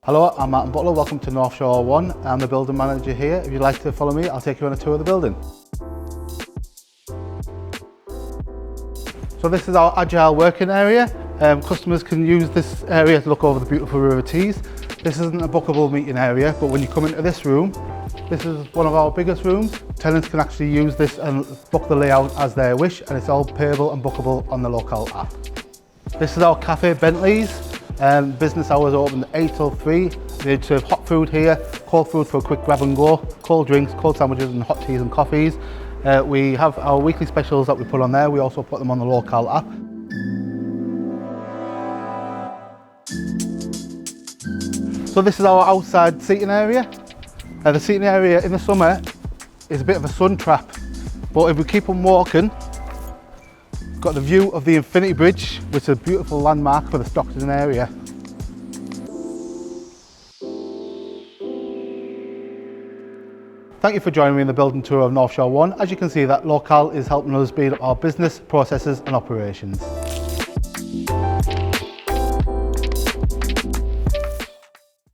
Hello, I'm Martin Butler, welcome to Northshore One. I'm the building manager here. If you'd like to follow me, I'll take you on a tour of the building. So this is our agile working area. Customers can use this area to look over the beautiful River Tees. This isn't a bookable meeting area, but when you come into this room, this is one of our biggest rooms. Tenants can actually use this and book the layout as they wish, and it's all payable and bookable on the Locale app. This is our Cafe Bentleys. Business hours open 8 till 3. They serve hot food here, cold food for a quick grab and go, cold drinks, cold sandwiches and hot teas and coffees. We have our weekly specials that we put on there. We also put them on the Locale app. So this is our outside seating area. The seating area in the summer is a bit of a sun trap, but if we keep on walking, got the view of the Infinity Bridge, which is a beautiful landmark for the Stockton area. Thank you for joining me in the building tour of Northshore One. As you can see, that Locale is helping us speed up our business, processes and operations.